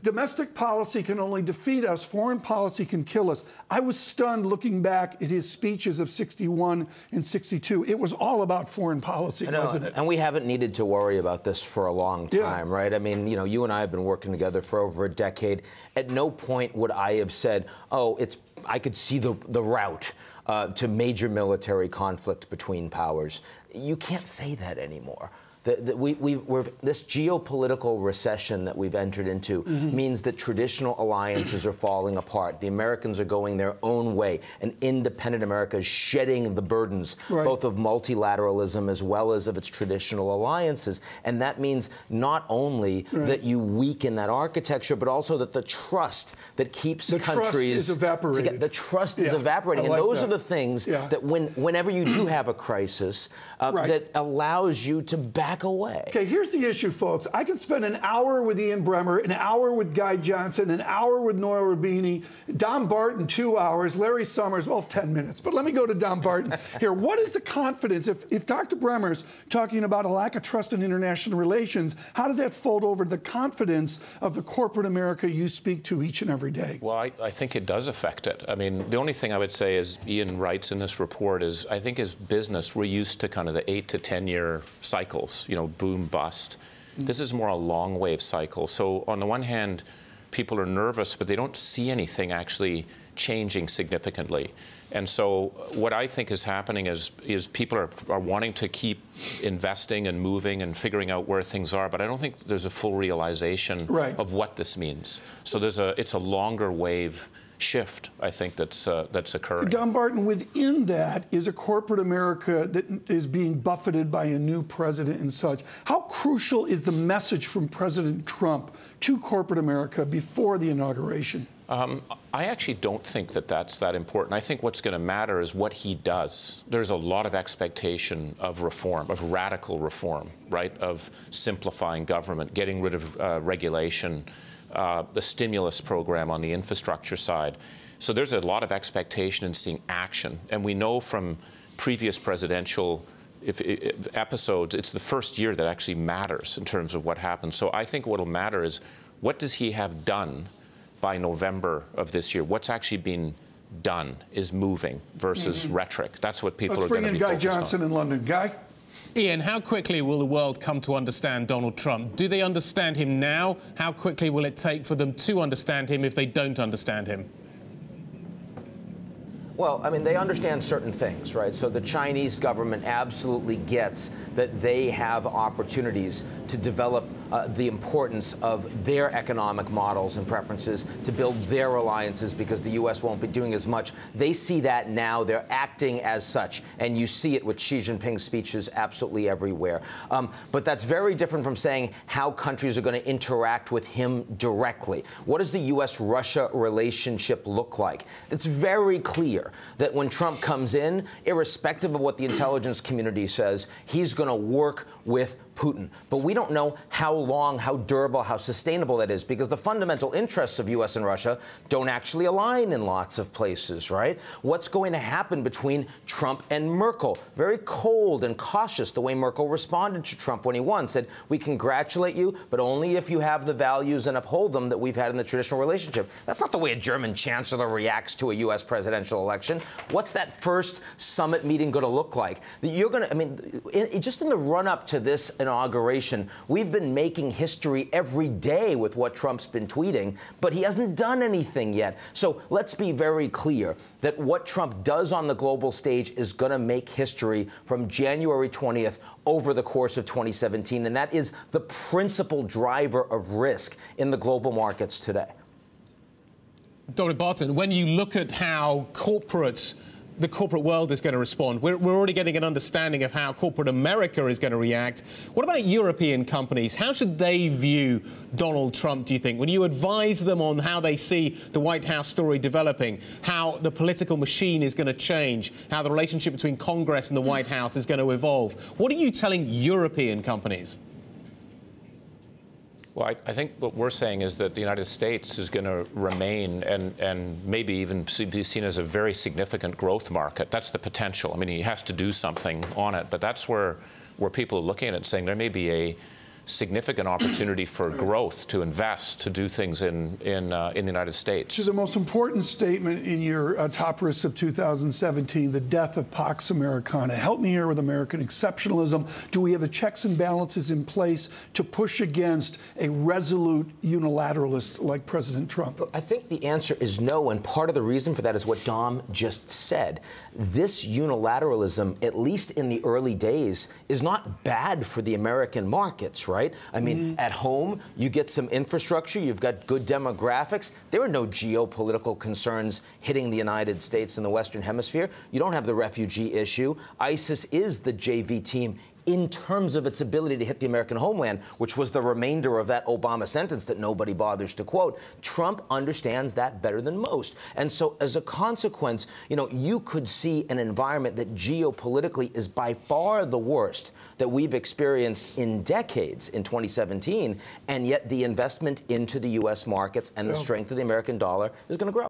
Domestic policy can only defeat us. Foreign policy can kill us. I was stunned looking back at his speeches of 61 and 62. It was all about foreign policy, wasn't it? And we haven't needed to worry about this for a long time, right? I mean, you and I have been working together for over a decade. At no point would I have said, oh, I could see the route to major military conflict between powers. You can't say that anymore. This geopolitical recession that we've entered into means that traditional alliances are falling apart. The Americans are going their own way. An independent America is shedding the burdens, both of multilateralism as well as of its traditional alliances. And that means not only that you weaken that architecture, but also that the trust that keeps countries... The trust is evaporating. The trust is evaporating. And those are the things that whenever you do have a crisis, that allows you to back away. Okay, here's the issue, folks. I could spend an hour with Ian Bremmer, an hour with Guy Johnson, an hour with Noah Rubini, Dom Barton, 2 hours, Larry Summers, well, 10 minutes. But let me go to Dom Barton here. What is the confidence, if Dr. Bremmer's talking about a lack of trust in international relations, how does that fold over to the confidence of the corporate America you speak to each and every day? Well, I think it does affect it. I mean, the only thing I would say, as Ian writes in this report, is I think as business, we're used to kind of the 8 to 10 year cycles. Boom, bust. This is more a long wave cycle. So on the one hand, people are nervous, but they don't see anything actually changing significantly. And so what I think is happening is people are wanting to keep investing and moving and figuring out where things are, but I don't think there's a full realization of what this means. So it's a longer wave shift, I think, that's occurring. Dom Barton, within that is a corporate America that is being buffeted by a new president and such. How crucial is the message from President Trump to corporate America before the inauguration? I actually don't think that's that important. I think what's going to matter is what he does. There's a lot of expectation of reform, of radical reform, right? Of simplifying government, getting rid of regulation, the stimulus program on the infrastructure side. So there's a lot of expectation in seeing action. And we know from previous presidential episodes, it's the first year that actually matters in terms of what happens. So I think what will matter is what does he have done by November of this year? What's actually been done is moving versus rhetoric. That's what people are going to be focused on. Let's bring in Guy Johnson in London. Guy? Ian, how quickly will the world come to understand Donald Trump? Do they understand him now? How quickly will it take for them to understand him if they don't understand him? Well, I mean, they understand certain things, right? So the Chinese government absolutely gets that they have opportunities to develop the importance of their economic models and preferences to build their alliances because the U.S. won't be doing as much. They see that now. They're acting as such. And you see it with Xi Jinping's speeches absolutely everywhere. But that's very different from saying how countries are going to interact with him directly. What does the U.S.-Russia relationship look like? It's very clear that when Trump comes in, irrespective of what the intelligence community says, he's going to work with Putin. But we don't know how long, how durable, how sustainable that is, because the fundamental interests of U.S. and Russia don't actually align in lots of places, right? What's going to happen between Trump and Merkel? Very cold and cautious, the way Merkel responded to Trump when he won, said, we congratulate you, but only if you have the values and uphold them that we've had in the traditional relationship. That's not the way a German chancellor reacts to a U.S. presidential election. What's that first summit meeting going to look like? You're going to, I mean, just in the run-up to this inauguration, we've been making history every day with what Trump's been tweeting, but he hasn't done anything yet. So let's be very clear that what Trump does on the global stage is going to make history from January 20th over the course of 2017, and that is the principal driver of risk in the global markets today. Dominic Barton, when you look at how the corporate world is going to respond, we're already getting an understanding of how corporate America is going to react. What about European companies? How should they view Donald Trump, do you think? When you advise them on how they see the White House story developing, how the political machine is going to change, how the relationship between Congress and the White House is going to evolve, what are you telling European companies? Well, I think what we're saying is that the United States is going to remain and maybe even be seen as a very significant growth market. That's the potential. I mean, he has to do something on it, but that's where people are looking at it saying there may be a significant opportunity for growth, to invest, to do things in the United States. To the most important statement in your top risks of 2017, the death of Pax Americana. Help me here with American exceptionalism. Do we have the checks and balances in place to push against a resolute unilateralist like President Trump? I think the answer is no, and part of the reason for that is what Dom just said. This unilateralism, at least in the early days, is not bad for the American markets, right? I mean, at home, you get some infrastructure, you've got good demographics. There are no geopolitical concerns hitting the United States and the Western Hemisphere. You don't have the refugee issue. ISIS is the JV team in terms of its ability to hit the American homeland, which was the remainder of that Obama sentence that nobody bothers to quote. Trump understands that better than most. And so as a consequence, you could see an environment that geopolitically is by far the worst that we've experienced in decades in 2017, and yet the investment into the U.S. markets and the strength of the American dollar is going to grow.